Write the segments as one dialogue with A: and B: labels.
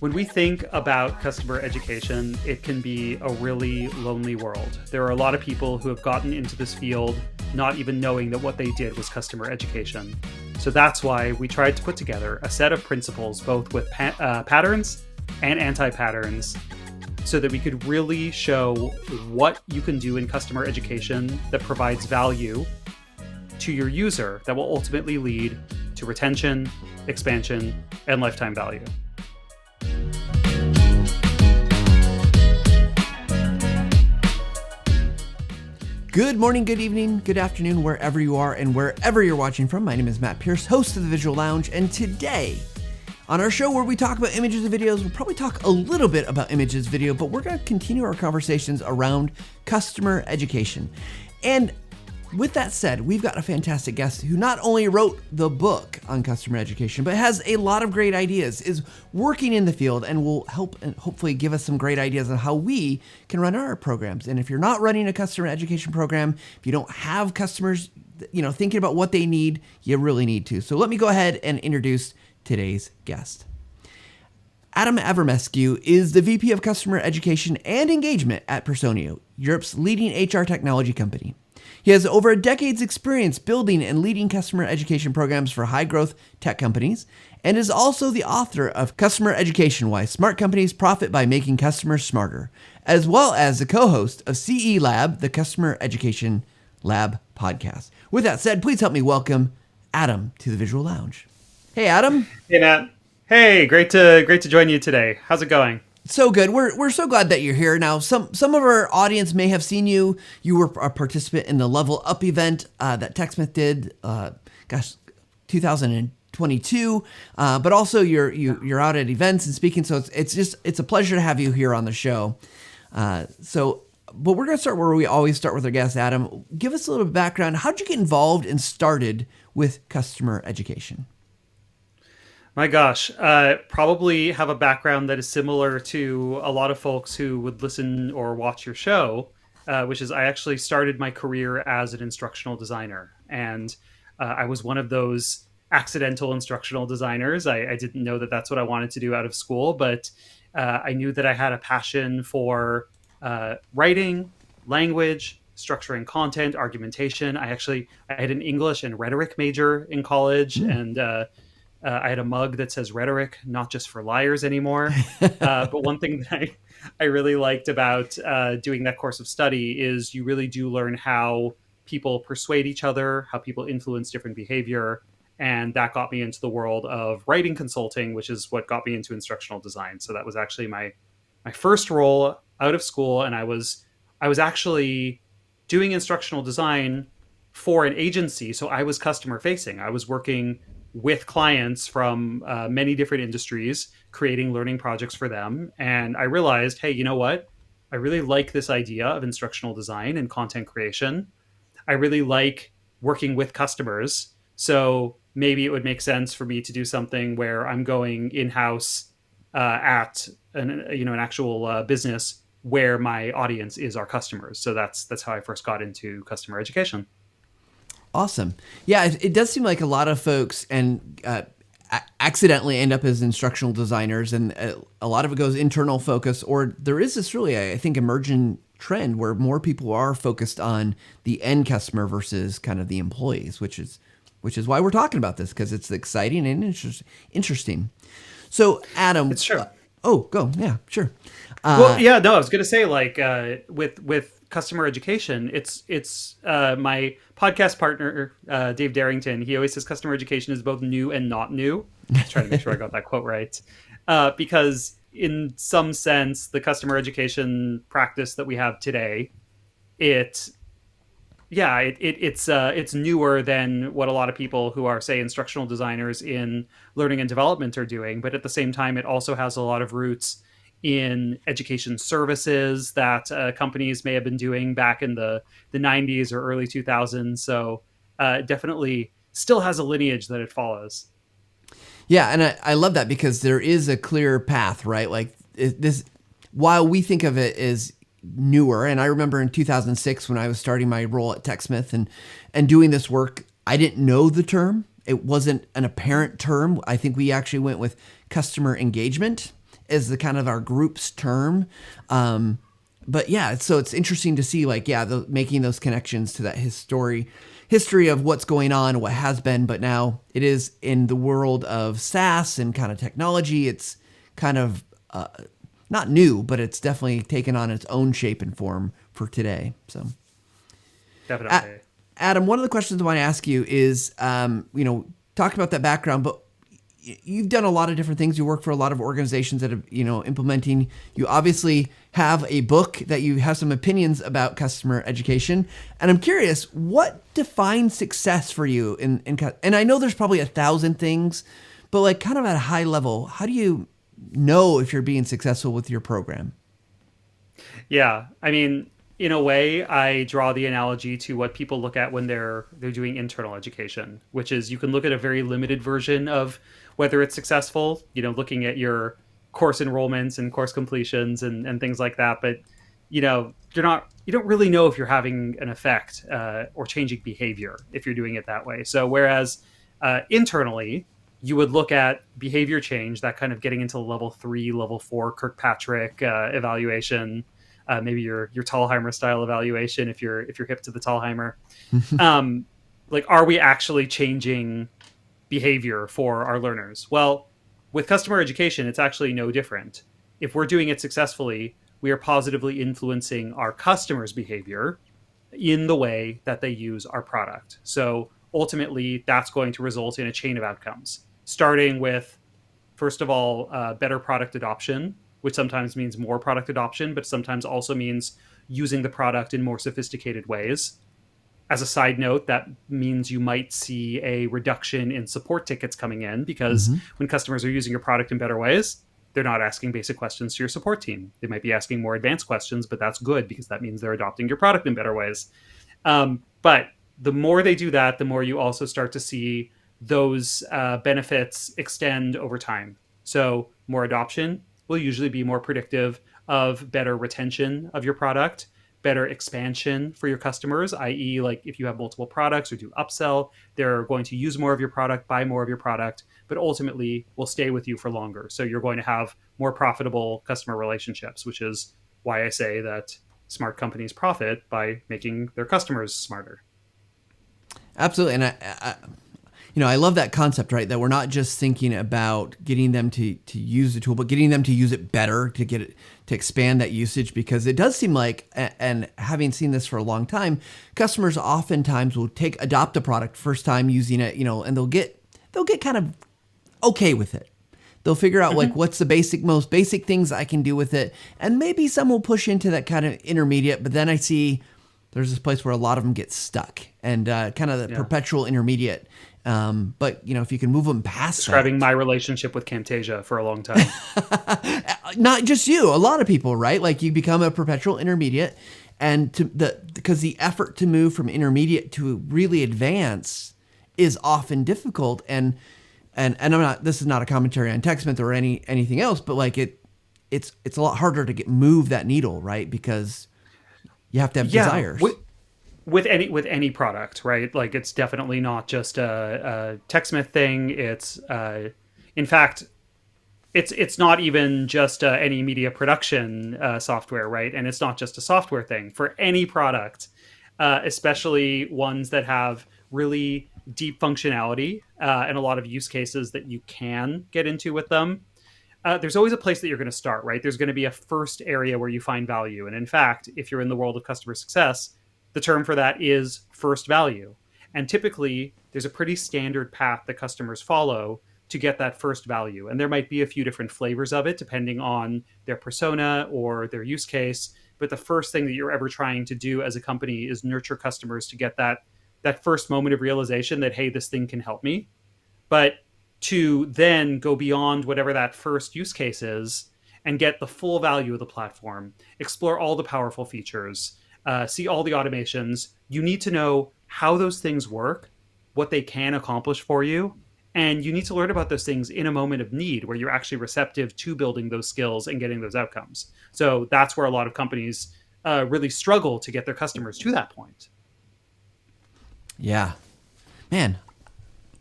A: When we think about customer education, it can be a really lonely world. There are a lot of people who have gotten into this field not even knowing that what they did was customer education. So that's why we tried to put together a set of principles, both with patterns and anti-patterns, so that we could really show what you can do in customer education that provides value to your user that will ultimately lead to retention, expansion, and lifetime value.
B: Good morning, good evening, good afternoon, wherever you are and wherever you're watching from. My name is Matt Pierce, host of the Visual Lounge, and today on our show where we talk about images and videos, we'll probably talk a little bit about images, video, but we're going to continue our conversations around customer education. And with that said, we've got a fantastic guest who not only wrote the book on customer education, but has a lot of great ideas, is working in the field, and will help and hopefully give us some great ideas on how we can run our programs. And if you're not running a customer education program, if you don't have customers, thinking about what they need, you really need to. So let me go ahead and introduce today's guest. Adam Avramescu is the VP of Customer Education and Engagement at Personio, Europe's leading HR technology company. He has over a decade's experience building and leading customer education programs for high-growth tech companies, and is also the author of Customer Education: Why Smart Companies Profit by Making Customers Smarter, as well as the co-host of CE Lab, the Customer Education Lab podcast. With that said, please help me welcome Adam to the Visual Lounge. Hey, Adam.
A: Hey, Matt. Hey, great to join you today. How's it going?
B: So good. We're so glad that you're here. Now, some of our audience may have seen you. You were a participant in the Level Up event that TechSmith did, 2022. But also you're out at events and speaking. So it's a pleasure to have you here on the show. But we're going to start where we always start with our guest, Adam. Give us a little background. How'd you get involved and started with customer education?
A: My gosh, probably have a background that is similar to a lot of folks who would listen or watch your show, which is I actually started my career as an instructional designer. And I was one of those accidental instructional designers. I didn't know that that's what I wanted to do out of school, but I knew that I had a passion for writing, language, structuring content, argumentation. I had an English and rhetoric major in college, and I had a mug that says rhetoric, not just for liars anymore. But one thing that I really liked about doing that course of study is you really do learn how people persuade each other, how people influence different behavior. And that got me into the world of writing consulting, which is what got me into instructional design. So that was actually my first role out of school. And I was actually doing instructional design for an agency. So I was customer facing. I was working with clients from many different industries, creating learning projects for them. And I realized, hey, you know what? I really like this idea of instructional design and content creation. I really like working with customers. So maybe it would make sense for me to do something where I'm going in-house at an actual business where my audience is our customers. So that's how I first got into customer education.
B: Awesome. Yeah, it does seem like a lot of folks accidentally end up as instructional designers, and a lot of it goes internal focus, or there is this really, I think, emerging trend where more people are focused on the end customer versus kind of the employees, which is why we're talking about this, because it's exciting and interesting. So, Adam,
A: it's true.
B: Go. Yeah, sure.
A: I was going to say, with customer education, it's my podcast partner, Dave Darrington. He always says customer education is both new and not new. Just trying to make sure I got that quote right. Because in some sense, the customer education practice that we have today, it's newer than what a lot of people who are, say, instructional designers in learning and development are doing. But at the same time, it also has a lot of roots in education services that companies may have been doing back in the 90s or early 2000s. So definitely still has a lineage that it follows.
B: Yeah, and I love that because there is a clear path, right? Like this, while we think of it as newer, and I remember in 2006 when I was starting my role at TechSmith and doing this work, I didn't know the term. It wasn't an apparent term. I think we actually went with customer engagement as the kind of our group's term. But yeah, so it's interesting to see like, yeah, making those connections to that history of what's going on, what has been, but now it is in the world of SaaS and kind of technology. It's kind of not new, but it's definitely taken on its own shape and form for today. So,
A: Definitely.
B: Adam, one of the questions I want to ask you is, talk about that background, but you've done a lot of different things. You work for a lot of organizations that are, implementing. You obviously have a book that you have some opinions about customer education. And I'm curious, what defines success for you and I know there's probably 1,000 things, but like kind of at a high level, how do you know if you're being successful with your program?
A: Yeah, I mean, in a way, I draw the analogy to what people look at when they're doing internal education, which is you can look at a very limited version of whether it's successful, looking at your course enrollments and course completions and things like that. But you don't really know if you're having an effect or changing behavior if you're doing it that way. So whereas internally, you would look at behavior change, that kind of getting into level 3, level 4 Kirkpatrick evaluation, maybe your Tallheimer style evaluation if you're hip to the Tallheimer. Um, like, are we actually changing behavior for our learners? Well, with customer education, it's actually no different. If we're doing it successfully, we are positively influencing our customers' behavior in the way that they use our product. So ultimately, that's going to result in a chain of outcomes, starting with, first of all, better product adoption, which sometimes means more product adoption, but sometimes also means using the product in more sophisticated ways. As a side note, that means you might see a reduction in support tickets coming in because
B: Mm-hmm.
A: when customers are using your product in better ways, they're not asking basic questions to your support team. They might be asking more advanced questions, but that's good because that means they're adopting your product in better ways. But the more they do that, the more you also start to see those benefits extend over time. So, more adoption will usually be more predictive of better retention of your product, better expansion for your customers, i.e., like if you have multiple products or do upsell, they're going to use more of your product, buy more of your product, but ultimately will stay with you for longer. So, you're going to have more profitable customer relationships, which is why I say that smart companies profit by making their customers smarter.
B: Absolutely. And I love that concept, right? That we're not just thinking about getting them to use the tool, but getting them to use it better, to get it to expand that usage, because it does seem like, and having seen this for a long time, customers oftentimes will adopt a product first time using it, and they'll get kind of okay with it. They'll figure out like
A: Mm-hmm.
B: what's the most basic things I can do with it, and maybe some will push into that kind of intermediate. But then I see there's this place where a lot of them get stuck and kind of the
A: Yeah.
B: perpetual intermediate. But if you can move them past
A: Describing
B: that,
A: my relationship with Camtasia for a long time.
B: not just you, a lot of people, right? Like you become a perpetual intermediate, and because the effort to move from intermediate to really advance is often difficult. And I'm not. This is not a commentary on TechSmith or anything else, but like it's a lot harder to move that needle, right? Because you have to have
A: Yeah.
B: desires.
A: With any product, right? Like it's definitely not just a TechSmith thing. It's in fact, it's not even just any media production software, right? And it's not just a software thing for any product, especially ones that have really deep functionality and a lot of use cases that you can get into with them. There's always a place that you're going to start, right? There's going to be a first area where you find value. And in fact, if you're in the world of customer success, the term for that is first value. And typically, there's a pretty standard path that customers follow to get that first value. And there might be a few different flavors of it depending on their persona or their use case. But the first thing that you're ever trying to do as a company is nurture customers to get that first moment of realization that, hey, this thing can help me. But to then go beyond whatever that first use case is and get the full value of the platform, explore all the powerful features, see all the automations. You need to know how those things work, what they can accomplish for you, and you need to learn about those things in a moment of need where you're actually receptive to building those skills and getting those outcomes. So that's where a lot of companies really struggle to get their customers to that point.
B: Yeah, man.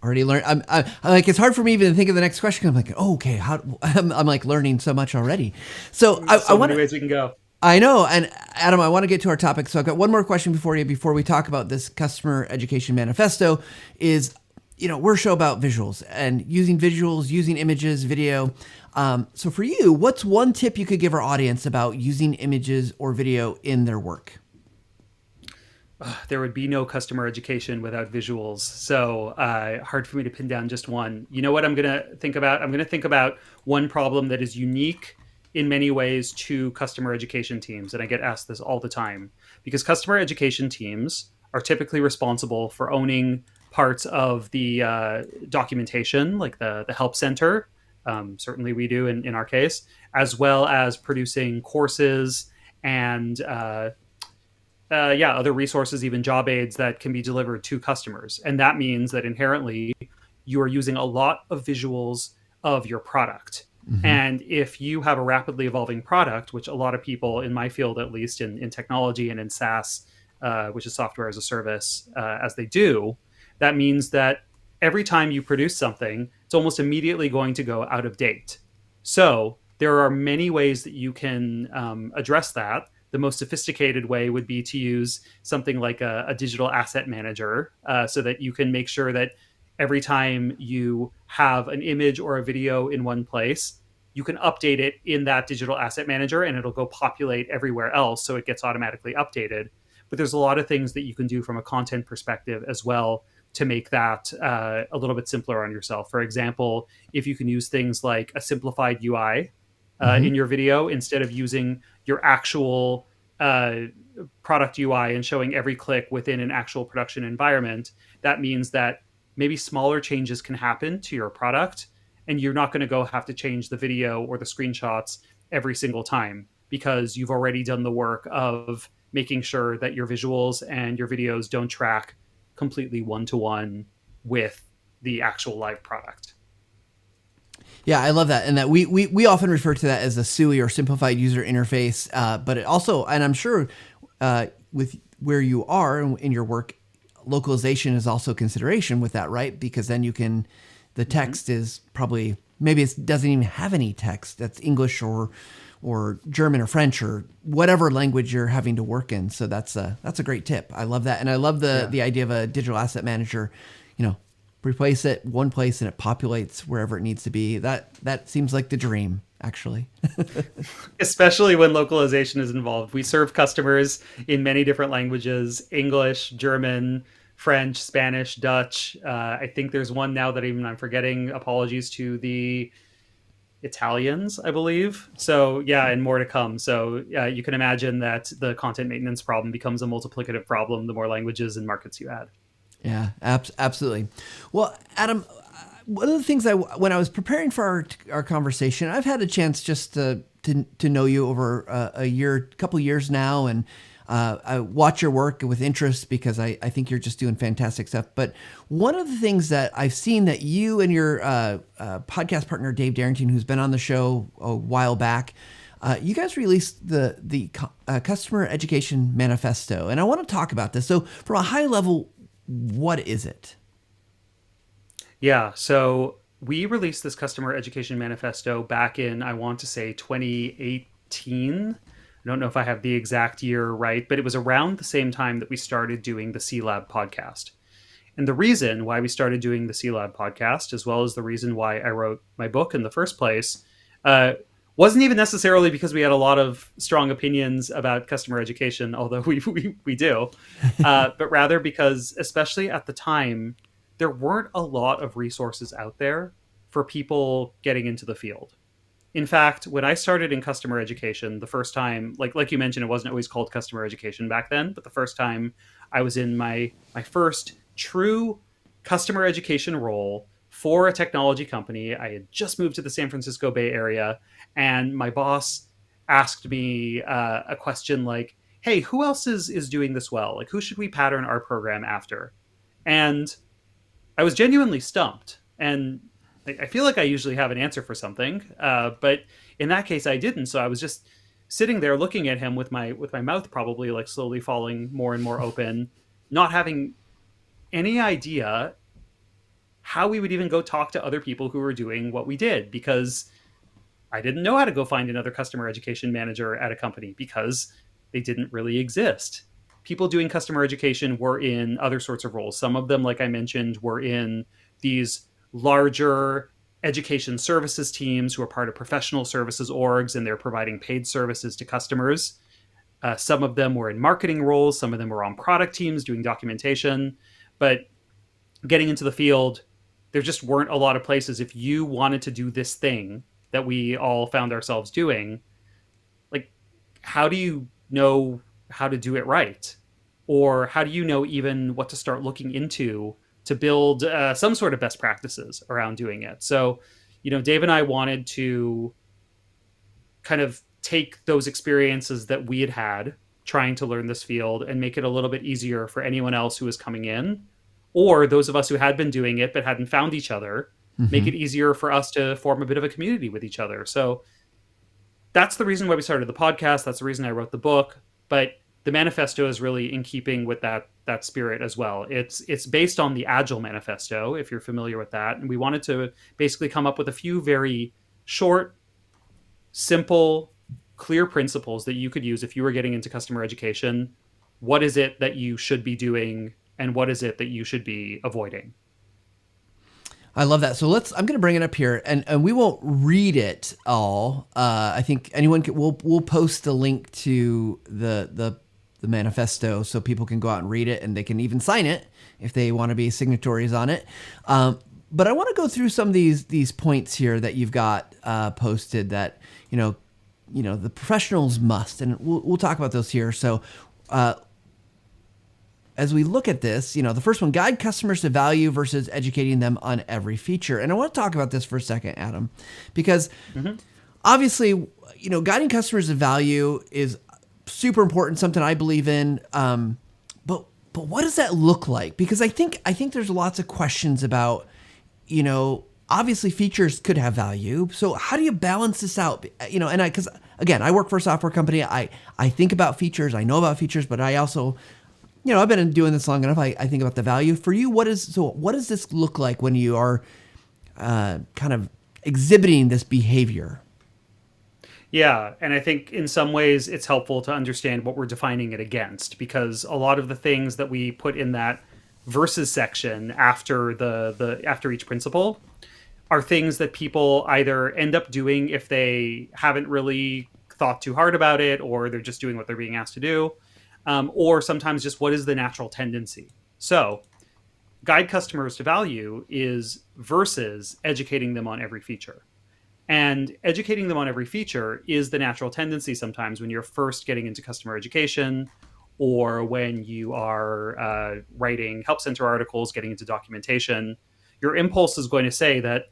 B: Already learned. I'm like, it's hard for me even to think of the next question. I'm like, oh, okay, how I'm like learning so much already. So I
A: So
B: want
A: many
B: to.
A: ways we can go.
B: I know, and Adam, I want to get to our topic. So I've got one more question before you, before we talk about this customer education manifesto. Is, we're a show about visuals and using visuals, using images, video. So for you, what's one tip you could give our audience about using images or video in their work?
A: There would be no customer education without visuals. So hard for me to pin down just one. You know what I'm going to think about? I'm going to think about one problem that is unique in many ways to customer education teams. And I get asked this all the time because customer education teams are typically responsible for owning parts of the documentation, like the help center. Certainly we do in our case, as well as producing courses and other resources, even job aids that can be delivered to customers. And that means that inherently you are using a lot of visuals of your product.
B: Mm-hmm.
A: And if you have a rapidly evolving product, which a lot of people in my field, at least in technology and in SaaS, which is software as a service, as they do, that means that every time you produce something, it's almost immediately going to go out of date. So there are many ways that you can address that. The most sophisticated way would be to use something like a digital asset manager, so that you can make sure that every time you have an image or a video in one place, you can update it in that digital asset manager and it'll go populate everywhere else. So it gets automatically updated. But there's a lot of things that you can do from a content perspective as well to make that a little bit simpler on yourself. For example, if you can use things like a simplified UI
B: Mm-hmm.
A: in your video instead of using your actual uh, product UI and showing every click within an actual production environment, that means that maybe smaller changes can happen to your product and you're not going to go have to change the video or the screenshots every single time because you've already done the work of making sure that your visuals and your videos don't track completely one to one with the actual live product.
B: Yeah, I love that, and that we often refer to that as a SUI or simplified user interface. But it also, and I'm sure with where you are in your work, localization is also a consideration with that, right? Because then you can, the
A: Mm-hmm.
B: text is probably maybe it doesn't even have any text. That's English or German or French or whatever language you're having to work in. So that's a great tip. I love that, and I love the
A: Yeah.
B: the idea of a digital asset manager. You know, replace it one place and it populates wherever it needs to be. That seems like the dream, actually.
A: Especially when localization is involved. We serve customers in many different languages: English, German, French, Spanish, Dutch. I think there's one now that even I'm forgetting. Apologies to the Italians, I believe. So, yeah, and more to come. So, you can imagine that the content maintenance problem becomes a multiplicative problem the more languages and markets you add.
B: Yeah, absolutely. Well, Adam, one of the things when I was preparing for our conversation, I've had a chance just to know you over couple years now, and I watch your work with interest because I think you're just doing fantastic stuff. But one of the things that I've seen that you and your podcast partner Dave Darrington, who's been on the show a while back, you guys released the Customer Education Manifesto, and I want to talk about this. So, from a high level, what is it?
A: Yeah, so we released this customer education manifesto back in, I want to say, 2018. I don't know if I have the exact year right, but it was around the same time that we started doing the C Lab podcast. And the reason why we started doing the C Lab podcast, as well as the reason why I wrote my book in the first place, uh, wasn't even necessarily because we had a lot of strong opinions about customer education, although we do, but rather because, especially at the time, there weren't a lot of resources out there for people getting into the field. In fact, when I started in customer education, the first time, like you mentioned, it wasn't always called customer education back then, but the first time I was in my first true customer education role for a technology company. I had just moved to the San Francisco Bay Area, and my boss asked me a question like, "Hey, who else is doing this well? Like, who should we pattern our program after?" And I was genuinely stumped, and I feel like I usually have an answer for something, but in that case, I didn't. So I was just sitting there looking at him with my mouth probably like slowly falling more and more open, not having any idea how we would even go talk to other people who were doing what we did, because I didn't know how to go find another customer education manager at a company because they didn't really exist. People doing customer education were in other sorts of roles. Some of them, like I mentioned, were in these larger education services teams who are part of professional services orgs, and they're providing paid services to customers. Some of them were in marketing roles. Some of them were on product teams doing documentation. But getting into the field, there just weren't a lot of places. If you wanted to do this thing that we all found ourselves doing, like, how do you know how to do it right? Or how do you know even what to start looking into to build some sort of best practices around doing it? So, Dave and I wanted to kind of take those experiences that we had had trying to learn this field and make it a little bit easier for anyone else who was coming in, or those of us who had been doing it but hadn't found each other, make
B: Mm-hmm.
A: it easier for us to form a bit of a community with each other. So that's the reason why we started the podcast. That's the reason I wrote the book. But the manifesto is really in keeping with that spirit as well. It's based on the Agile Manifesto, if you're familiar with that. And we wanted to basically come up with a few very short, simple, clear principles that you could use if you were getting into customer education. What is it that you should be doing, and what is it that you should be avoiding?
B: I love that. So I'm going to bring it up here, and we won't read it all. I think anyone we'll post the link to the manifesto so people can go out and read it, and they can even sign it if they want to be signatories on it. But I want to go through some of these points here that you've got posted that the professionals must, and we'll talk about those here. So. As we look at this, the first one, guide customers to value versus educating them on every feature. And I want to talk about this for a second, Adam, because obviously, guiding customers to value is super important, something I believe in. But what does that look like? Because I think there's lots of questions about, obviously features could have value. So how do you balance this out? Because again, I work for a software company. I think about features. I know about features, but I also I've been doing this long enough. I think about the value for you. What does this look like when you are kind of exhibiting this behavior?
A: Yeah, and I think in some ways it's helpful to understand what we're defining it against, because a lot of the things that we put in that versus section after after each principle are things that people either end up doing if they haven't really thought too hard about it, or they're just doing what they're being asked to do. Or sometimes just what is the natural tendency. So guide customers to value is versus educating them on every feature. And educating them on every feature is the natural tendency sometimes when you're first getting into customer education, or when you are writing help center articles, getting into documentation. Your impulse is going to say that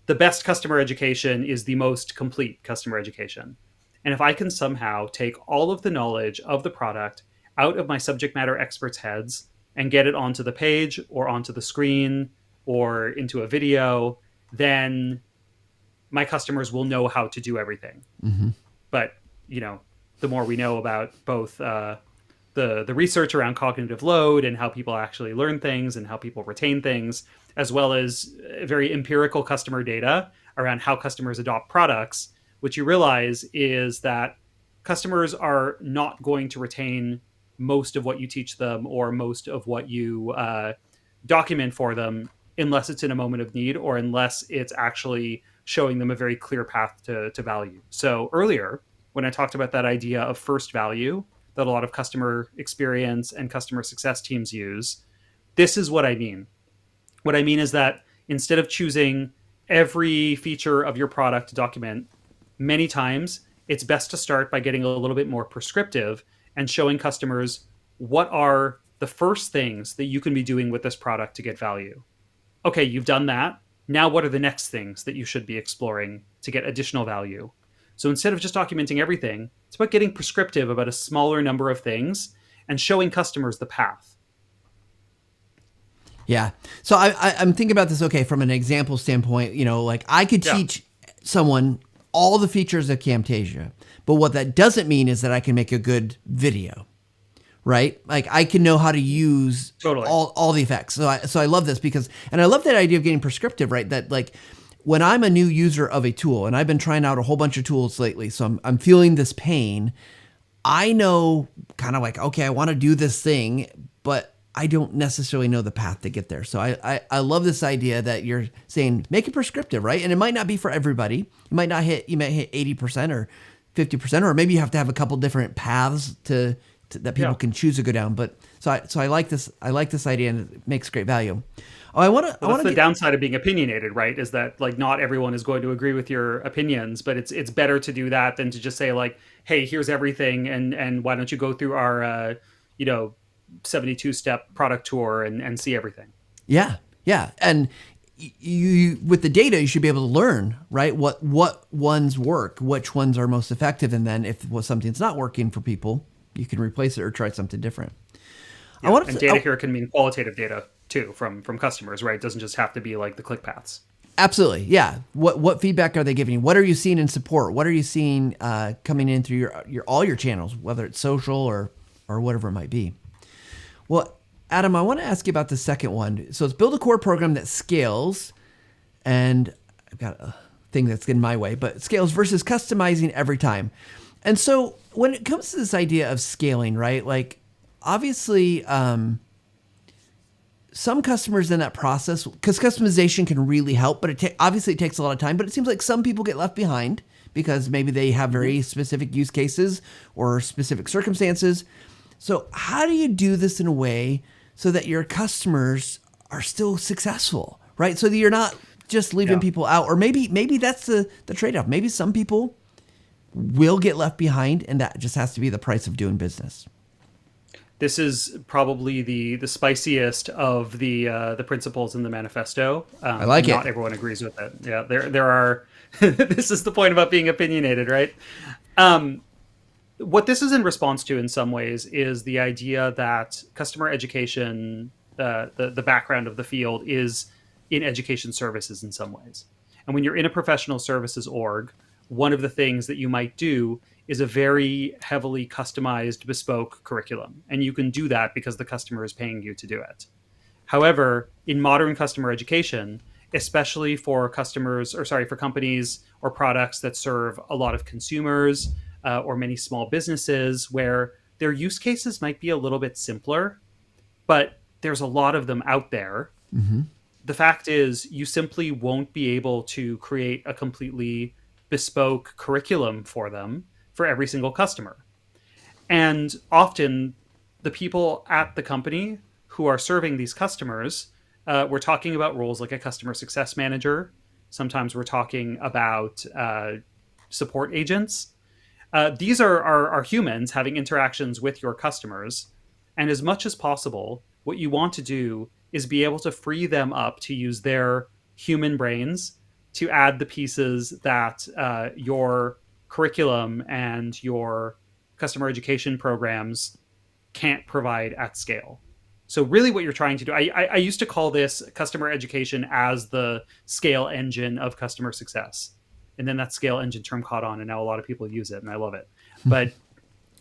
A: the best customer education is the most complete customer education. And if I can somehow take all of the knowledge of the product out of my subject matter experts' heads and get it onto the page or onto the screen or into a video, then my customers will know how to do everything.
B: Mm-hmm.
A: But, the more we know about both the research around cognitive load and how people actually learn things and how people retain things, as well as very empirical customer data around how customers adopt products, what you realize is that customers are not going to retain most of what you teach them or most of what you document for them unless it's in a moment of need, or unless it's actually showing them a very clear path to value. So earlier, when I talked about that idea of first value that a lot of customer experience and customer success teams use, this is what I mean. What I mean is that instead of choosing every feature of your product to document, many times it's best to start by getting a little bit more prescriptive and showing customers what are the first things that you can be doing with this product to get value. Okay, you've done that. Now, what are the next things that you should be exploring to get additional value? So instead of just documenting everything, it's about getting prescriptive about a smaller number of things and showing customers the path.
B: Yeah. So I'm thinking about this, okay, from an example standpoint, like I could teach someone all the features of Camtasia, but what that doesn't mean is that I can make a good video, right? Like I can know how to use
A: Totally.
B: all the effects. So I love this because, and I love that idea of getting prescriptive, right? That like when I'm a new user of a tool and I've been trying out a whole bunch of tools lately, so I'm feeling this pain. I know kind of like, okay, I want to do this thing, but I don't necessarily know the path to get there. So I love this idea that you're saying make it prescriptive, right? And it might not be for everybody. You might hit 80% or 50%, or maybe you have to have a couple different paths to that people
A: Yeah.
B: can choose to go down. But so I like this. I like this idea, and it makes great value. Oh, I
A: Well, that's
B: want
A: the
B: to get.
A: downside of being opinionated, right? Is that like not everyone is going to agree with your opinions, but it's better to do that than to just say like, "Hey, here's everything, and why don't you go through our you know 72 step product tour and see everything."
B: Yeah, yeah, and you with the data, you should be able to learn, right? What ones work, which ones are most effective, and then if something's not working for people, you can replace it or try something different. I
A: Yeah,
B: want
A: and
B: to.
A: data here can mean qualitative data too from customers, right? It doesn't just have to be like the click paths.
B: Absolutely, yeah. What feedback are they giving you? What are you seeing in support? What are you seeing coming in through your all your channels, whether it's social or whatever it might be? Well, Adam, I want to ask you about the second one. So it's build a core program that scales, and I've got a thing that's getting my way, but scales versus customizing every time. And so when it comes to this idea of scaling, right? Like obviously, some customers in that process, because customization can really help, but obviously it takes a lot of time. But it seems like some people get left behind because maybe they have very specific use cases or specific circumstances. So how do you do this in a way so that your customers are still successful, right? So that you're not just leaving
A: Yeah.
B: people out, or maybe that's the trade-off. Maybe some people will get left behind, and that just has to be the price of doing business.
A: This is probably the spiciest of the principles in the manifesto,
B: I
A: and
B: like
A: not
B: it.
A: everyone agrees with it. Yeah, there are. This is the point about being opinionated, right? Um, what this is in response to, in some ways, is the idea that customer education, the background of the field, is in education services in some ways. And when you're in a professional services org, one of the things that you might do is a very heavily customized, bespoke curriculum. And you can do that because the customer is paying you to do it. However, in modern customer education, especially for customers, or sorry, for companies or products that serve a lot of consumers or many small businesses, where their use cases might be a little bit simpler, but there's a lot of them out there. The fact is, you simply won't be able to create a completely bespoke curriculum for them for every single customer. And often, the people at the company who are serving these customers, we're talking about roles like a customer success manager. Sometimes we're talking about support agents. These are humans having interactions with your customers. And as much as possible, what you want to do is be able to free them up to use their human brains to add the pieces that your curriculum and your customer education programs can't provide at scale. So really what you're trying to do, I used to call this customer education as the scale engine of customer success. And then that scale engine term caught on and now a lot of people use it and I love it. But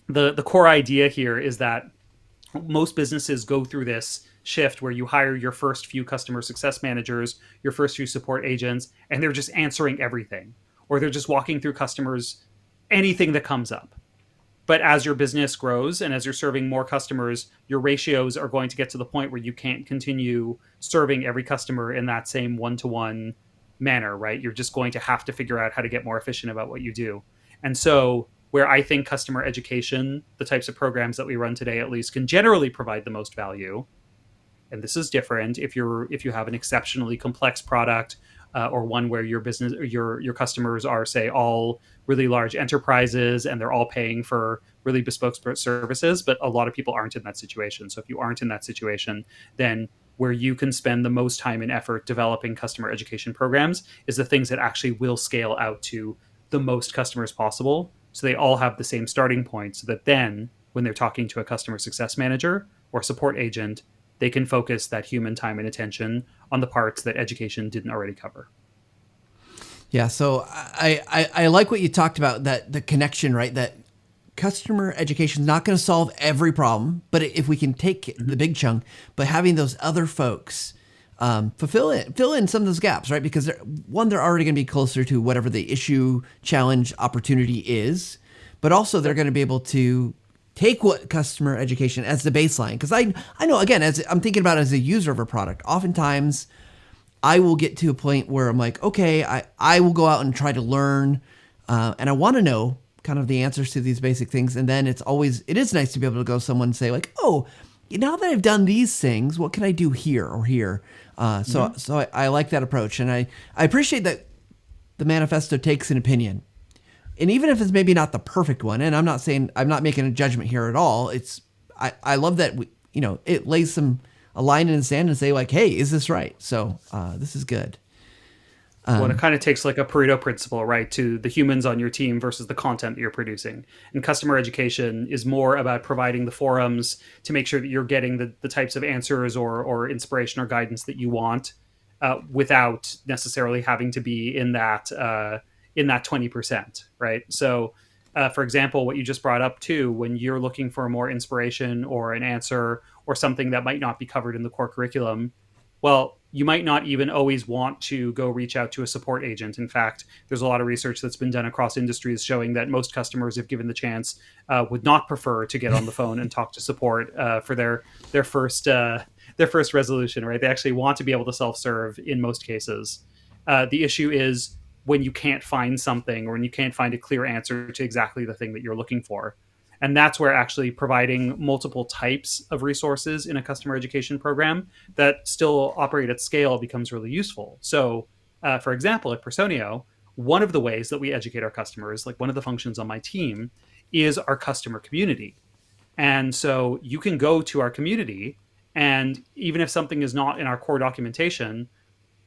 A: the core idea here is that most businesses go through this shift where you hire your first few customer success managers, your first few support agents, and they're just answering everything. Or they're just walking through customers, anything that comes up. But as your business grows and as you're serving more customers, your ratios are going to get to the point where you can't continue serving every customer in that same one-to-one manner, right? You're just going to have to figure out how to get more efficient about what you do. And so where I think customer education, the types of programs that we run today at least, can generally provide the most value, and this is different if you have an exceptionally complex product or one where your business or your customers are, say, all really large enterprises and they're all paying for really bespoke services, but a lot of people aren't in that situation. So if you aren't in that situation, then where you can spend the most time and effort developing customer education programs is the things that actually will scale out to the most customers possible, so they all have the same starting point, so that then when they're talking to a customer success manager or support agent, they can focus that human time and attention on the parts that education didn't already cover.
B: Yeah, so I like what you talked about, that the connection, right? That customer education is not going to solve every problem, but if we can take the big chunk, but having those other folks fill in some of those gaps, right? Because they're already going to be closer to whatever the issue, challenge, opportunity is, but also they're going to be able to take what customer education as the baseline. Because I know, again, as I'm thinking about it as a user of a product, oftentimes I will get to a point where I'm like, okay, I will go out and try to learn, and I want to know kind of the answers to these basic things. And then it is nice to be able to go someone and say like, oh, now that I've done these things, what can I do here or here? So I like that approach. And I appreciate that the manifesto takes an opinion. And even if it's maybe not the perfect one, and I'm not making a judgment here at all. I love that it lays a line in the sand and say like, hey, is this right? So this is good.
A: Well, it kind of takes like a Pareto principle, right, to the humans on your team versus the content that you're producing. And customer education is more about providing the forums to make sure that you're getting the types of answers or inspiration or guidance that you want without necessarily having to be in that 20%, right? So, for example, what you just brought up too, when you're looking for more inspiration or an answer or something that might not be covered in the core curriculum, well, you might not even always want to go reach out to a support agent. In fact, there's a lot of research that's been done across industries showing that most customers, if given the chance, would not prefer to get on the phone and talk to support for their first resolution. Right? They actually want to be able to self-serve in most cases. The issue is when you can't find something or when you can't find a clear answer to exactly the thing that you're looking for. And that's where actually providing multiple types of resources in a customer education program that still operate at scale becomes really useful. So, for example, at Personio, one of the ways that we educate our customers, like one of the functions on my team, is our customer community. And so you can go to our community, and even if something is not in our core documentation,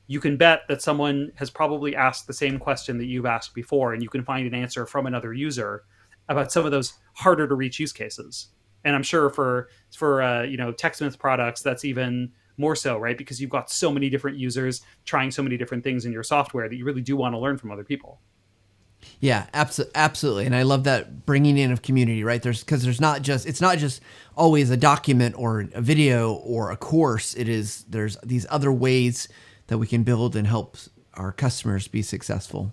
A: you can bet that someone has probably asked the same question that you've asked before, and you can find an answer from another user about some of those harder to reach use cases. And I'm sure for TechSmith products, that's even more so, right? Because you've got so many different users trying so many different things in your software that you really do want to learn from other people.
B: Yeah, absolutely. And I love that bringing in of community, right? It's not just always a document or a video or a course. There's these other ways that we can build and help our customers be successful.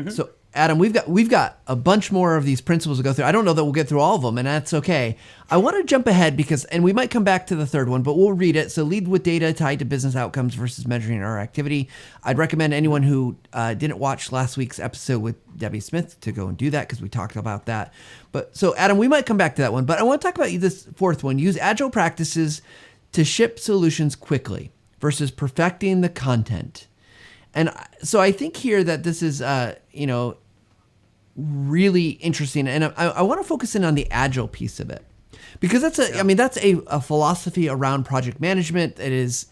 B: So Adam, we've got a bunch more of these principles to go through. I don't know that we'll get through all of them, and that's okay. I want to jump ahead and we might come back to the third one, but we'll read it. So lead with data tied to business outcomes versus measuring our activity. I'd recommend anyone who didn't watch last week's episode with Debbie Smith to go and do that because we talked about that. But so Adam, we might come back to that one, but I want to talk about this fourth one. Use agile practices to ship solutions quickly versus perfecting the content. And so I think here that this is, really interesting. And I want to focus in on the agile piece of it because that's a philosophy around project management that is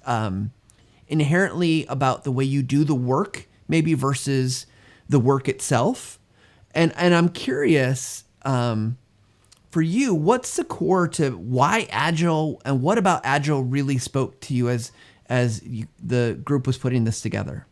B: inherently about the way you do the work, maybe versus the work itself. And I'm curious, for you, what's the core to why agile and what about agile really spoke to you as the group was putting this together?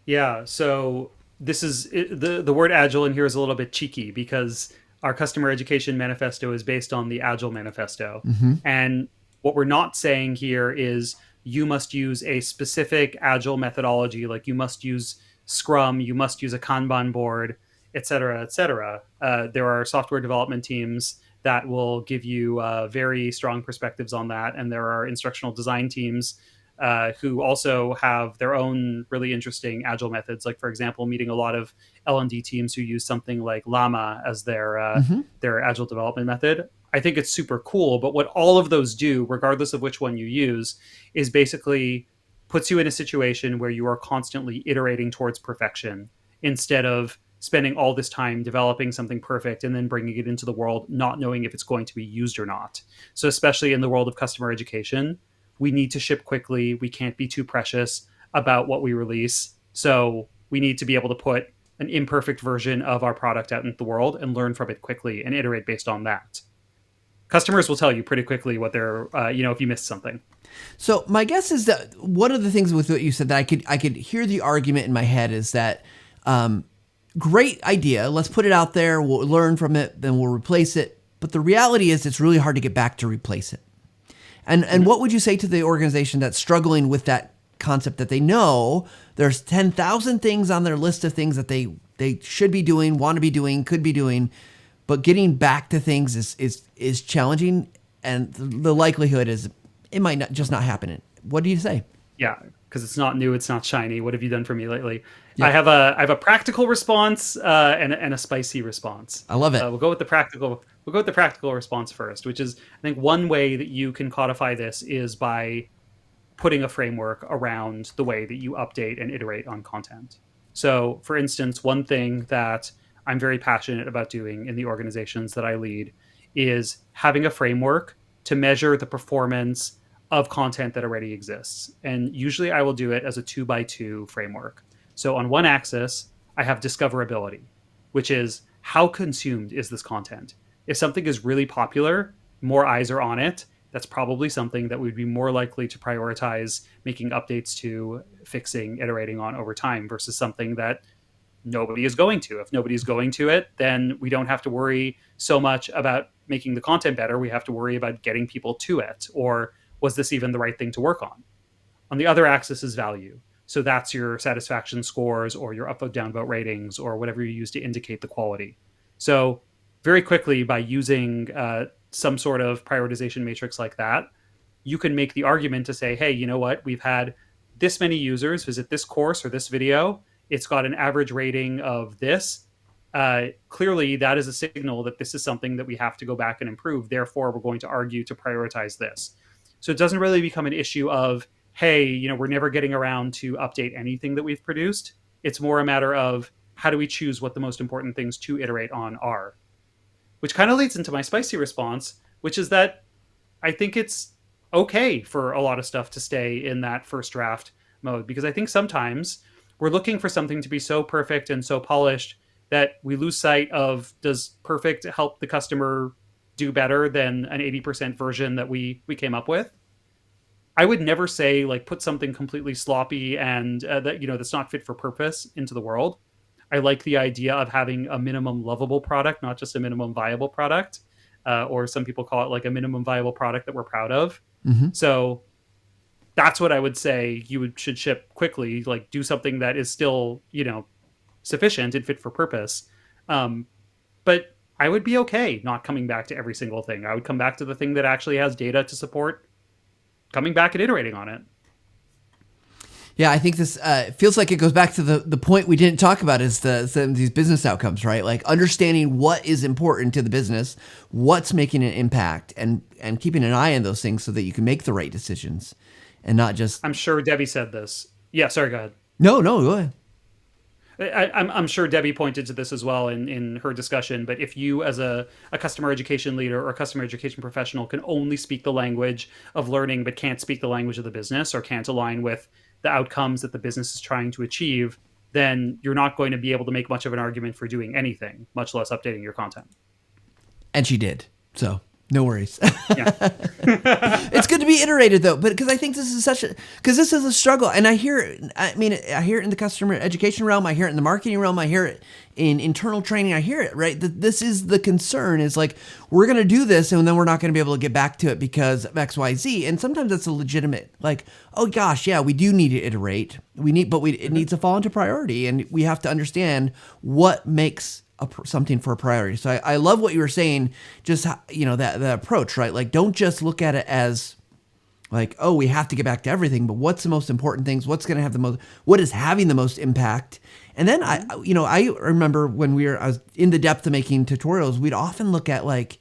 A: Yeah, so this is the word agile in here is a little bit cheeky because our customer education manifesto is based on the agile manifesto. And what we're not saying here is you must use a specific agile methodology, like you must use Scrum, you must use a Kanban board, et cetera, et cetera. There are software development teams that will give you very strong perspectives on that. And there are instructional design teams who also have their own really interesting agile methods. Like, for example, meeting a lot of L&D teams who use something like Llama as their agile development method. I think it's super cool. But what all of those do, regardless of which one you use, is basically puts you in a situation where you are constantly iterating towards perfection instead of spending all this time developing something perfect and then bringing it into the world, not knowing if it's going to be used or not. So especially in the world of customer education, we need to ship quickly. We can't be too precious about what we release. So we need to be able to put an imperfect version of our product out into the world and learn from it quickly and iterate based on that. Customers will tell you pretty quickly what they're, if you missed something.
B: So my guess is that one of the things with what you said that I could hear the argument in my head is that great idea. Let's put it out there. We'll learn from it, then we'll replace it. But the reality is it's really hard to get back to replace it. And what would you say to the organization that's struggling with that concept, that they know there's 10,000 things on their list of things that they should be doing, want to be doing, could be doing, but getting back to things is challenging, and the likelihood is it might not happen. What do you say?
A: Yeah, because it's not new, it's not shiny. What have you done for me lately?
B: Yeah.
A: I have a practical response and a spicy response.
B: I love it.
A: We'll go with the practical. We'll go with the practical response first, which is, I think one way that you can codify this is by putting a framework around the way that you update and iterate on content. So, for instance, one thing that I'm very passionate about doing in the organizations that I lead is having a framework to measure the performance of content that already exists. And usually I will do it as a 2x2 framework. So on one axis, I have discoverability, which is how consumed is this content? If something is really popular, more eyes are on it. That's probably something that we'd be more likely to prioritize making updates to, fixing, iterating on over time versus something that nobody is going to. If nobody's going to it, then we don't have to worry so much about making the content better. We have to worry about getting people to it, or was this even the right thing to work on? On the other axis is value. So that's your satisfaction scores or your upvote downvote ratings or whatever you use to indicate the quality. So very quickly, by using some sort of prioritization matrix like that, you can make the argument to say, hey, you know what? We've had this many users visit this course or this video. It's got an average rating of this. Clearly, that is a signal that this is something that we have to go back and improve. Therefore, we're going to argue to prioritize this. So it doesn't really become an issue of, hey, we're never getting around to update anything that we've produced. It's more a matter of how do we choose what the most important things to iterate on are, which kind of leads into my spicy response, which is that I think it's okay for a lot of stuff to stay in that first draft mode, because I think sometimes we're looking for something to be so perfect and so polished that we lose sight of, does perfect help the customer do better than an 80% version that we came up with? I would never say like put something completely sloppy and that's not fit for purpose into the world. I like the idea of having a minimum lovable product, not just a minimum viable product, or some people call it like a minimum viable product that we're proud of.
B: Mm-hmm.
A: So that's what I would say should ship quickly. Like do something that is still sufficient and fit for purpose. But I would be okay not coming back to every single thing. I would come back to the thing that actually has data to support coming back and iterating on it.
B: Yeah, I think this feels like it goes back to the point we didn't talk about, is these business outcomes, right? Like understanding what is important to the business, what's making an impact, and keeping an eye on those things so that you can make the right decisions and not just...
A: I'm sure Debbie said this. Yeah, sorry, go ahead.
B: No, go ahead.
A: I'm sure Debbie pointed to this as well in her discussion, but if you as a customer education leader or a customer education professional can only speak the language of learning but can't speak the language of the business, or can't align with the outcomes that the business is trying to achieve, then you're not going to be able to make much of an argument for doing anything, much less updating your content.
B: And she did, so... no worries.
A: Yeah.
B: It's good to be iterated though, but because I think this is this is a struggle, and I hear it in the customer education realm, I hear it in the marketing realm, I hear it in internal training, I hear it, right? This is the concern, is like, we're going to do this and then we're not going to be able to get back to it because of X, Y, Z. And sometimes that's a legitimate, like, oh gosh, yeah, we do need to iterate. It needs to fall into priority, and we have to understand what makes something for a priority. So I love what you were saying, just that approach, right? Like, don't just look at it as like, oh, we have to get back to everything, but what's the most important things? What's going to have what is having the most impact? And then I remember when I was in the depth of making tutorials, we'd often look at like,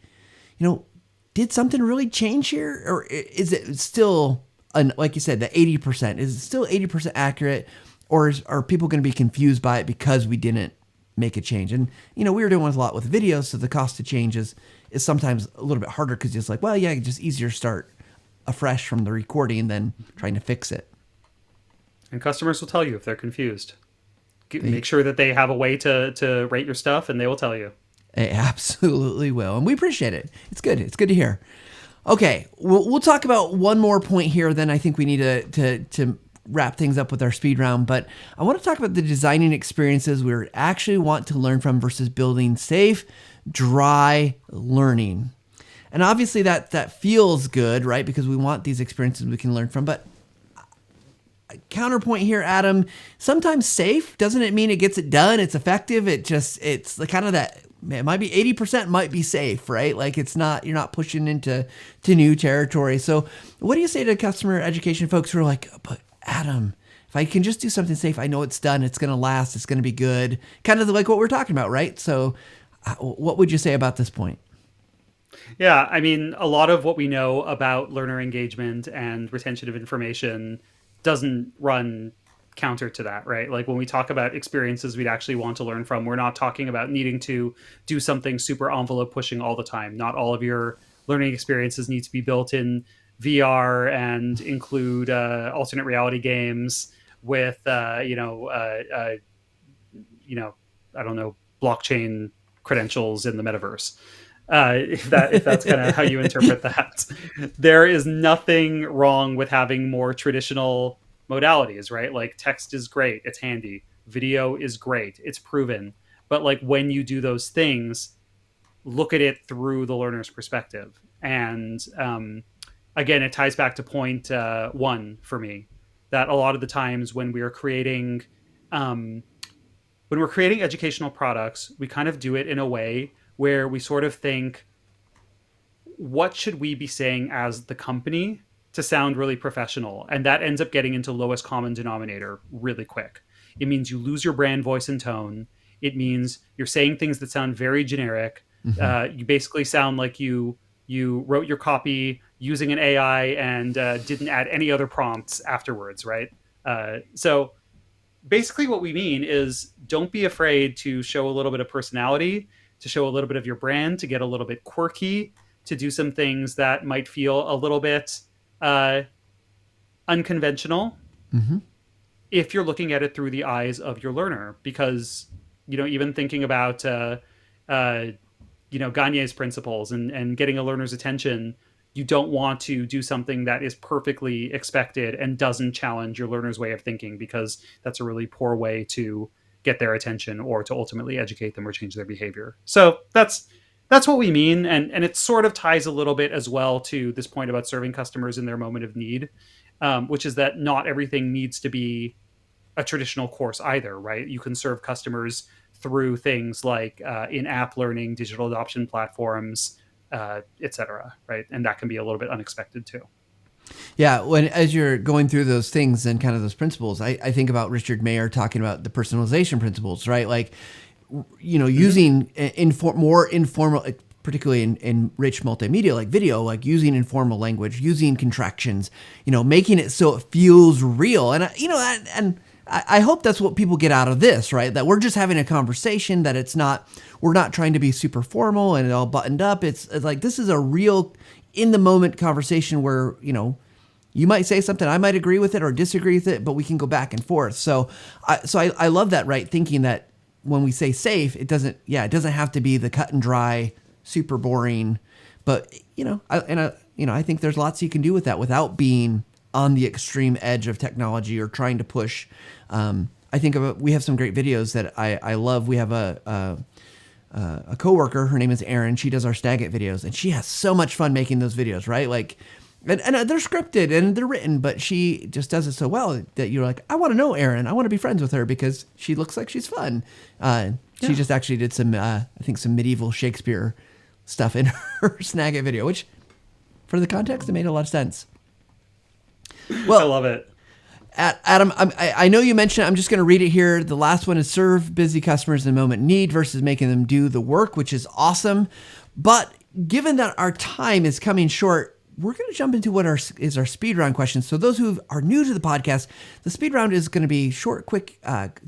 B: did something really change here? Or is it still, like you said, the 80%, is it still 80% accurate? Or are people going to be confused by it because we didn't make a change? And we were doing a lot with videos, so the cost to change is sometimes a little bit harder, because it's like, well, yeah, it's just easier to start afresh from the recording than trying to fix it.
A: And customers will tell you if they're confused. Make sure that they have a way to rate your stuff, and they will tell you.
B: They absolutely will, and we appreciate it. It's good to hear. Okay, we'll talk about one more point here, then I think we need to wrap things up with our speed round, but I want to talk about the designing experiences we actually want to learn from versus building safe, dry learning. And obviously that feels good, right? Because we want these experiences we can learn from. But counterpoint here, Adam, sometimes safe, doesn't it mean it gets it done? It's effective. It's the kind of that, it might be 80% might be safe, right? Like you're not pushing into new territory. So what do you say to customer education folks who are like, but Adam, if I can just do something safe, I know it's done, it's going to last, it's going to be good. Kind of like what we're talking about, right? So what would you say about this point?
A: Yeah, I mean, a lot of what we know about learner engagement and retention of information doesn't run counter to that, right? Like when we talk about experiences we'd actually want to learn from, we're not talking about needing to do something super envelope pushing all the time. Not all of your learning experiences need to be built in VR and include alternate reality games with, I don't know, blockchain credentials in the metaverse. If that's kind of how you interpret that, there is nothing wrong with having more traditional modalities, right? Like text is great, it's handy. Video is great, it's proven. But like when you do those things, look at it through the learner's perspective. And again, it ties back to point one for me, that a lot of the times um, when we're creating educational products, we kind of do it in a way where we sort of think, what should we be saying as the company to sound really professional? And that ends up getting into lowest common denominator really quick. It means you lose your brand voice and tone. It means you're saying things that sound very generic. You basically sound like you wrote your copy using an AI and didn't add any other prompts afterwards, right? So basically what we mean is don't be afraid to show a little bit of personality, to show a little bit of your brand, to get a little bit quirky, to do some things that might feel a little bit unconventional if you're looking at it through the eyes of your learner. Because, even thinking about, Gagne's principles and getting a learner's attention, you don't want to do something that is perfectly expected and doesn't challenge your learner's way of thinking, because that's a really poor way to get their attention or to ultimately educate them or change their behavior. So that's what we mean. And it sort of ties a little bit as well to this point about serving customers in their moment of need, which is that not everything needs to be a traditional course either, right? You can serve customers through things like in-app learning, digital adoption platforms, et cetera, right? And that can be a little bit unexpected too.
B: Yeah, as you're going through those things and kind of those principles, I think about Richard Mayer talking about the personalization principles, right? Like, using more informal, particularly in rich multimedia like video, like using informal language, using contractions, making it so it feels real. And I hope that's what people get out of this, right? That we're just having a conversation, that we're not trying to be super formal and all buttoned up. It's like, this is a real in the moment conversation where, you might say something, I might agree with it or disagree with it, but we can go back and forth. So I love that, right? Thinking that when we say safe, it doesn't have to be the cut and dry, super boring, but I think there's lots you can do with that without being on the extreme edge of technology or trying to push. I think we have some great videos that I love. We have a coworker, her name is Erin. She does our Snagit videos, and she has so much fun making those videos, right? Like, and they're scripted and they're written, but she just does it so well that you're like, I want to know Erin. I want to be friends with her because she looks like she's fun. She just actually did some, I think, some medieval Shakespeare stuff in her Snagit video, which, for the context, it made a lot of sense. Well,
A: I love it.
B: Adam, I know you mentioned, I'm just going to read it here. The last one is serve busy customers in the moment need versus making them do the work, which is awesome. But given that our time is coming short, we're going to jump into what is our speed round questions. So those who are new to the podcast, the speed round is going to be short, quick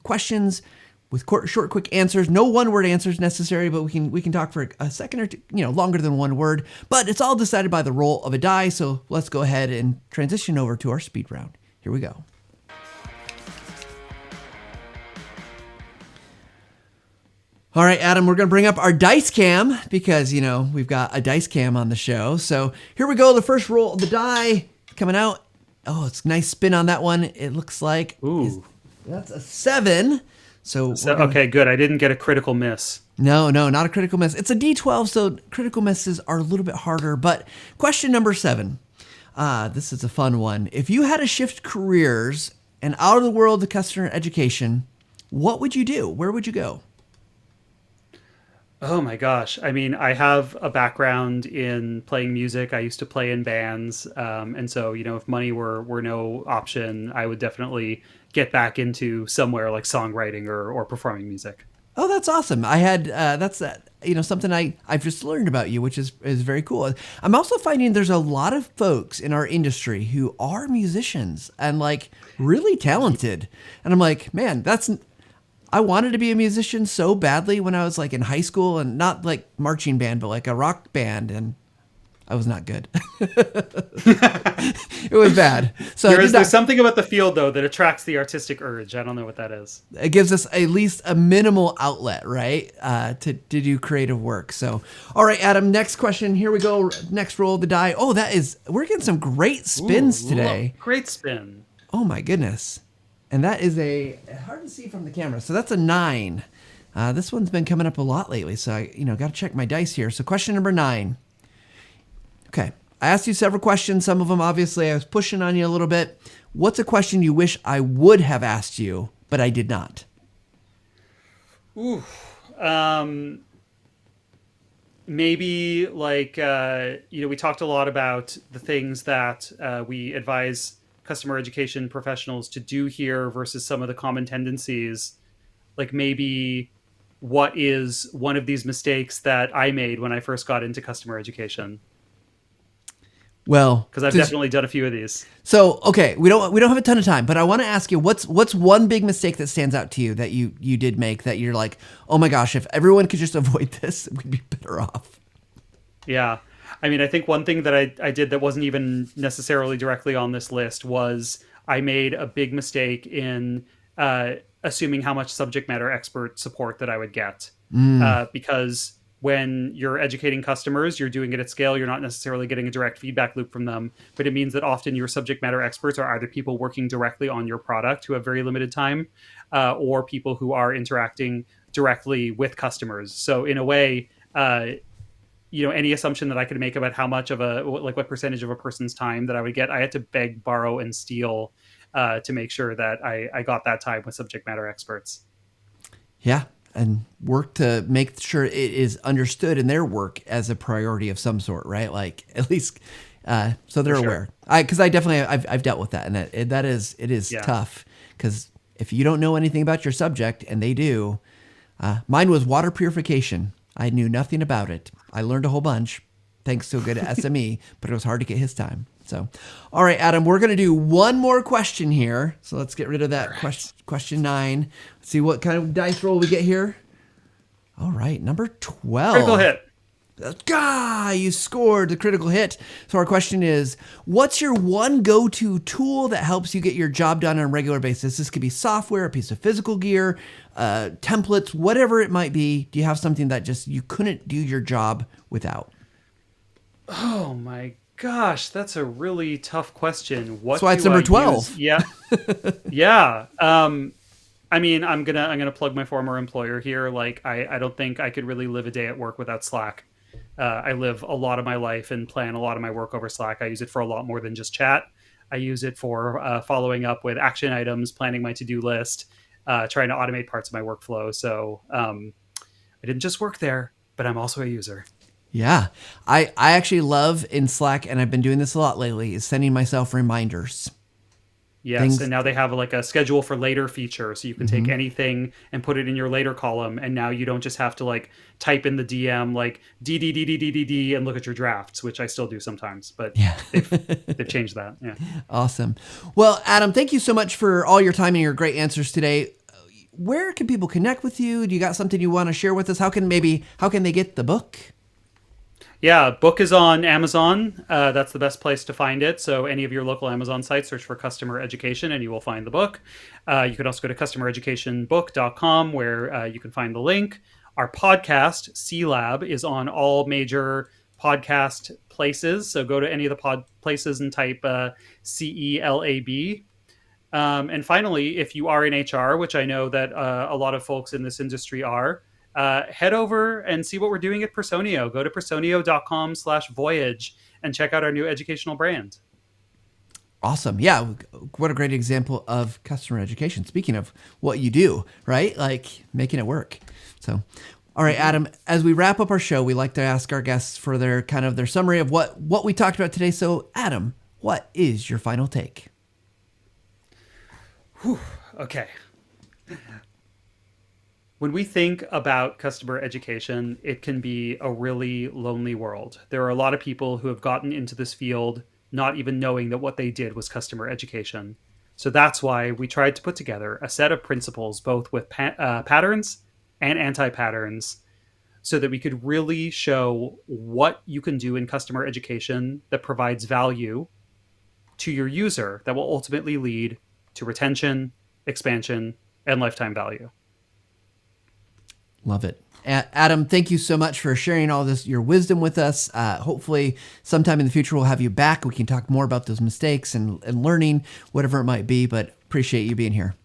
B: questions with short, quick answers. No one-word answers necessary, but we can talk for a second or two, longer than one word. But it's all decided by the roll of a die. So let's go ahead and transition over to our speed round. Here we go. All right, Adam, we're going to bring up our dice cam because, we've got a dice cam on the show. So here we go. The first roll of the die coming out. Oh, it's a nice spin on that one. It looks like
A: Ooh.
B: that's a 7. So
A: So
B: we're gonna.
A: okay, good. I didn't get a critical miss.
B: No, no, not a critical miss. It's a D12, so critical misses are a little bit harder. But question number 7. This is a fun one. If you had to shift careers and out of the world of customer education, what would you do? Where would you go?
A: Oh my gosh. I mean, I have a background in playing music. I used to play in bands. And so, if money were no option, I would definitely get back into somewhere like songwriting or performing music.
B: Oh, that's awesome. I had that's something I've just learned about you, which is very cool. I'm also finding there's a lot of folks in our industry who are musicians and like really talented. And I'm like, man, I wanted to be a musician so badly when I was like in high school, and not like marching band, but like a rock band, and I was not good. It was bad. So I did
A: There's
B: not.
A: something about the field though that attracts the artistic urge. I don't know what that is.
B: It gives us at least a minimal outlet, right, to do creative work. So, all right, Adam. Next question. Here we go. Next roll of the die. Oh, we're getting some great spins today.
A: Great spin.
B: Oh my goodness. And that is hard to see from the camera. So that's a 9. This one's been coming up a lot lately. So I, got to check my dice here. So question number 9. Okay. I asked you several questions. Some of them, obviously, I was pushing on you a little bit. What's a question you wish I would have asked you, but I did not?
A: Ooh. Maybe like, we talked a lot about the things that we advise customer education professionals to do here versus some of the common tendencies. Like maybe what is one of these mistakes that I made when I first got into customer education?
B: Well,
A: Because I've definitely done a few of these.
B: so okay, we don't have a ton of time, but I want to ask you what's one big mistake that stands out to you that you did make that you're like, oh my gosh, if everyone could just avoid this, we'd be better off.
A: Yeah. I mean, I think one thing that I did that wasn't even necessarily directly on this list was I made a big mistake in assuming how much subject matter expert support that I would get. Because when you're educating customers, you're doing it at scale. You're not necessarily getting a direct feedback loop from them, but it means that often your subject matter experts are either people working directly on your product who have very limited time, or people who are interacting directly with customers. So in a way, any assumption that I could make about how much of what percentage of a person's time that I would get, I had to beg, borrow, and steal to make sure that I got that time with subject matter experts.
B: Yeah, and work to make sure it is understood in their work as a priority of some sort, right? Like at least so they're aware. Because I definitely I've dealt with that, and it is tough because if you don't know anything about your subject and they do, mine was water purification. I knew nothing about it. I learned a whole bunch thanks to a good SME, but it was hard to get his time. So, all right, Adam, we're going to do one more question here. So let's get rid of that question 9. Let's see what kind of dice roll we get here. All right, number 12.
A: Critical hit.
B: You scored the critical hit. So our question is, what's your one go-to tool that helps you get your job done on a regular basis? This could be software, a piece of physical gear, templates, whatever it might be. Do you have something that just you couldn't do your job without?
A: Oh my gosh, that's a really tough question.
B: That's why it's number 12.
A: Yeah. Yeah. I mean, I'm gonna plug my former employer here. Like, I don't think I could really live a day at work without Slack. I live a lot of my life and plan a lot of my work over Slack. I use it for a lot more than just chat. I use it for following up with action items, planning my to-do list, trying to automate parts of my workflow. So I didn't just work there, but I'm also a user.
B: Yeah. I actually love in Slack, and I've been doing this a lot lately, is sending myself reminders.
A: Yes, and now they have like a schedule for later feature, so you can take anything and put it in your later column, and now you don't just have to like type in the DM like D and look at your drafts, which I still do sometimes, but they've changed that. Yeah.
B: Awesome. Well, Adam, thank you so much for all your time and your great answers today. Where can people connect with you? Do you got something you want to share with us? How can they get the book?
A: Yeah, book is on Amazon. That's the best place to find it. So any of your local Amazon sites, search for Customer Education and you will find the book. You could also go to customereducationbook.com where you can find the link. Our podcast, C Lab, is on all major podcast places. So go to any of the pod places and type CELAB. And finally, if you are in HR, which I know that a lot of folks in this industry are, head over and see what we're doing at Personio. Go to personio.com/voyage and check out our new educational brand.
B: Awesome. Yeah. What a great example of customer education. Speaking of what you do, right? Like making it work. So, all right, Adam, as we wrap up our show, we like to ask our guests for their kind of their summary of what we talked about today. So, Adam, what is your final take?
A: Whew, okay. When we think about customer education, it can be a really lonely world. There are a lot of people who have gotten into this field not even knowing that what they did was customer education. So that's why we tried to put together a set of principles, both with patterns and anti-patterns, so that we could really show what you can do in customer education that provides value to your user that will ultimately lead to retention, expansion, and lifetime value.
B: Love it. Adam, thank you so much for sharing all this, your wisdom with us. Hopefully sometime in the future, we'll have you back. We can talk more about those mistakes and learning, whatever it might be, but appreciate you being here.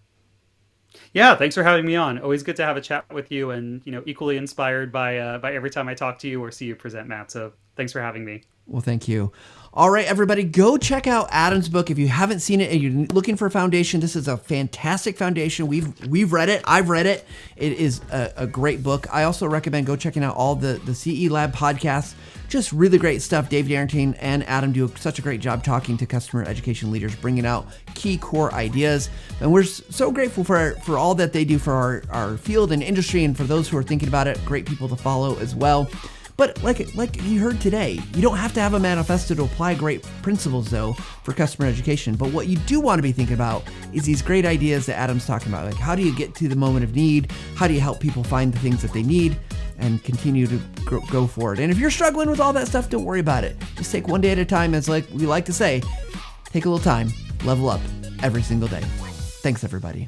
A: Yeah, thanks for having me on. Always good to have a chat with you, and equally inspired by every time I talk to you or see you present, Matt. So thanks for having me.
B: Well, thank you. All right, everybody, go check out Adam's book. If you haven't seen it and you're looking for a foundation, this is a fantastic foundation. We've read it. I've read it. It is a great book. I also recommend go checking out all the CE Lab podcasts. Just really great stuff. David Arrington and Adam do such a great job talking to customer education leaders, bringing out key core ideas. And we're so grateful for all that they do for our field and industry, and for those who are thinking about it, great people to follow as well. But like you heard today, you don't have to have a manifesto to apply great principles, though, for customer education. But what you do want to be thinking about is these great ideas that Adam's talking about. Like, how do you get to the moment of need? How do you help people find the things that they need and continue to go forward? And if you're struggling with all that stuff, don't worry about it. Just take one day at a time. As like we like to say, take a little time, level up every single day. Thanks, everybody.